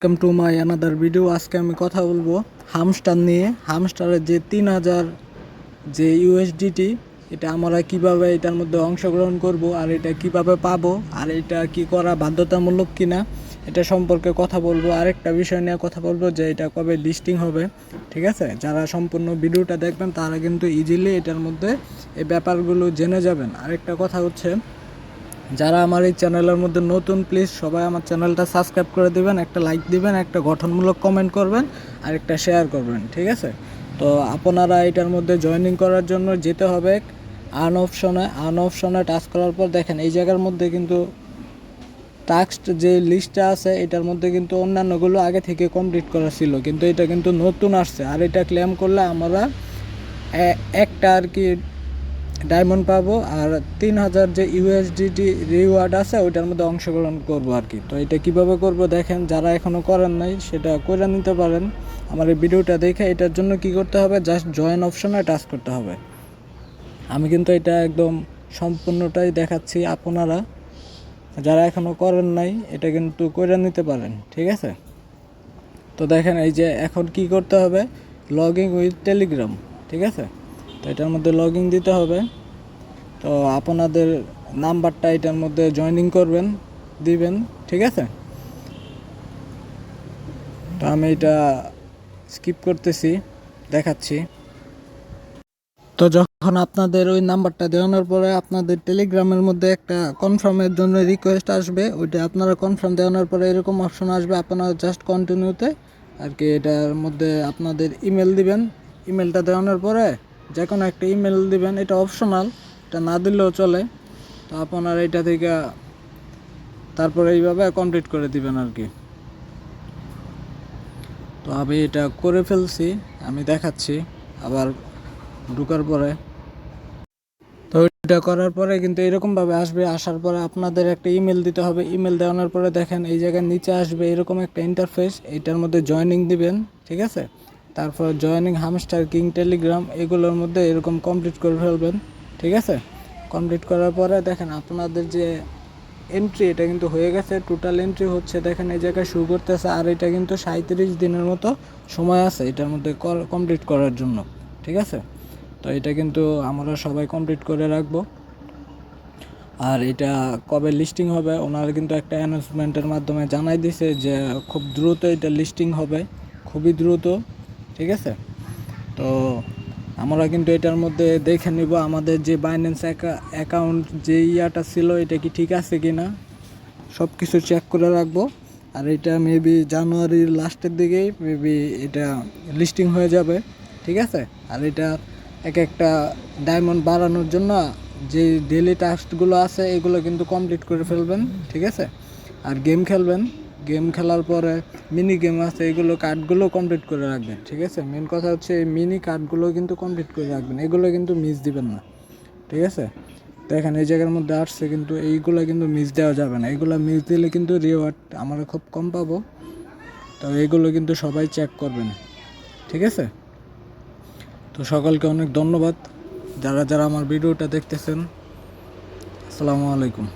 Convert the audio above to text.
Welcome to my another video. আজকে আমি কথা বলবো হামস্টার নিয়ে। হামস্টারের যে 3000 যে ইউএসডিটি, এটা আমরা কিভাবে এটার মধ্যে অংশগ্রহণ করব, আর এটা কিভাবে পাবো, আর এটা কি করা বাধ্যতামূলক কিনা, এটা সম্পর্কে কথা বলবো। আরেকটা বিষয় নিয়ে কথা বলবো যে এটা কবে লিস্টিং হবে। ঠিক আছে, যারা সম্পূর্ণ ভিডিওটা দেখবেন তারা কিন্তু ইজিলি এটার মধ্যে এই ব্যাপারগুলো জেনে যাবেন। আরেকটা কথা হচ্ছে, যারা আমার এই চ্যানেলের মধ্যে নতুন, প্লিজ সবাই আমার চ্যানেলটা সাবস্ক্রাইব করে দিবেন, একটা লাইক দিবেন, একটা গঠনমূলক কমেন্ট করবেন, আর একটা শেয়ার করবেন। ঠিক আছে, তো আপনারা এটার মধ্যে জয়েনিং করার জন্য যেতে হবে আন অপশনে টাচ করার পর দেখেন এই জায়গার মধ্যে কিন্তু টাস্ক যে লিস্টটা আছে এটার মধ্যে কিন্তু অন্যান্যগুলো আগে থেকে কমপ্লিট করা ছিল, কিন্তু এটা কিন্তু নতুন আসছে। আর এটা ক্লেম করলে আমরা একটা আর কি ডায়মন্ড পাবো, আর 3000 যে ইউএসডিটি রিওয়ার্ড আছে ওইটার মধ্যে অংশগ্রহণ করবো আর কি। তো এটা কিভাবে করব দেখেন, যারা এখনও করেন নাই সেটা করে নিতে পারেন আমার এই ভিডিওটা দেখে। এটার জন্য কি করতে হবে, জাস্ট জয়েন অপশনে টাচ করতে হবে। আমি কিন্তু এটা একদম সম্পূর্ণটাই দেখাচ্ছি, আপনারা যারা এখনও করেন নাই এটা কিন্তু করে নিতে পারেন। ঠিক আছে, তো দেখেন এই যে এখন কি করতে হবে, লগ ইন উইথ টেলিগ্রাম। ঠিক আছে, তো এটার মধ্যে লগ ইন দিতে হবে। তো আপনাদের নাম্বারটা এটার মধ্যে জয়েনিং দিবেন। ঠিক আছে, তো আমি এটা স্কিপ করতেছি, দেখাচ্ছি। তো যখন আপনাদের ওই নাম্বারটা দেওয়ানোর পরে আপনাদের টেলিগ্রামের মধ্যে একটা কনফার্মের জন্য রিকোয়েস্ট আসবে, ওইটা আপনারা কনফার্ম দেওয়ানোর পরে এরকম অপশন আসবে, আপনারা জাস্ট কন্টিনিউতে আর কি এটার মধ্যে আপনাদের ইমেল দিবেন। ইমেলটা দেওয়ানোর পরে যে কোনো একটা ইমেল দিবেন, এটা অপশনাল, এটা না দিলেও চলে। তো আপনারা এটা থেকে তারপরে এইভাবে কমপ্লিট করে দিবেন আর কি। তো আমি এটা করে ফেলছি, আমি দেখাচ্ছি আবার ঢোকার পরে। তো এটা করার পরে কিন্তু এরকমভাবে আসবে, আসার পরে আপনাদের একটা ইমেল দিতে হবে। ইমেল দেওয়ানোর পরে দেখেন এই জায়গায় নিচে আসবে এরকম একটা ইন্টারফেস, এইটার মধ্যে জয়েনিং দিবেন। ঠিক আছে, তারপর জয়েনিং হামস্টার কিং টেলিগ্রাম, এগুলোর মধ্যে এরকম কমপ্লিট করে ফেলবেন। ঠিক আছে, কমপ্লিট করার পরে দেখেন আপনাদের যে এন্ট্রি এটা কিন্তু হয়ে গেছে। টোটাল এন্ট্রি হচ্ছে দেখেন এই জায়গায় শুরু করতেছে, আর এটা কিন্তু 37 দিনের মতো সময় আছে এটার মধ্যে কমপ্লিট করার জন্য। ঠিক আছে, তো এটা কিন্তু আমরা সবাই কমপ্লিট করে রাখবো। আর এটা কবে লিস্টিং হবে ওনারা কিন্তু একটা অ্যানাউন্সমেন্টের মাধ্যমে জানাই দিছে যে খুব দ্রুত এটা লিস্টিং হবে, খুবই দ্রুত। ঠিক আছে, তো আমরা কিন্তু এটার মধ্যে দেখে নিব আমাদের যে বাইন্যান্স অ্যাকাউন্ট যে ইয়াটা ছিল এটা কি ঠিক আছে কি না, সব কিছু চেক করে রাখবো। আর এটা মেবি জানুয়ারির লাস্টের দিকেই মেবি এটা লিস্টিং হয়ে যাবে। ঠিক আছে, আর এটা একটা ডায়মন্ড বাড়ানোর জন্য যে ডেলি টাস্কগুলো আছে এগুলো কিন্তু কমপ্লিট করে ফেলবেন। ঠিক আছে, আর গেম খেলবেন, গেম খেলার পরে মিনি গেম আছে এগুলো কার্ডগুলো কমপ্লিট করে রাখবেন। ঠিক আছে, মেন কথা হচ্ছে এই মিনি কার্ডগুলো কিন্তু কমপ্লিট করে রাখবেন, এগুলো কিন্তু মিস দিবেন না। ঠিক আছে, দেখেন এই জায়গার মধ্যে আসছে কিন্তু এইগুলো কিন্তু মিস দেওয়া যাবে না, এগুলো মিস দিলে কিন্তু রিওয়ার্ড আমরা খুব কম পাবো। তো এইগুলো কিন্তু সবাই চেক করবেন। ঠিক আছে, তো সকলকে অনেক ধন্যবাদ যারা যারা আমার ভিডিওটা দেখতেছেন। আসসালামু আলাইকুম।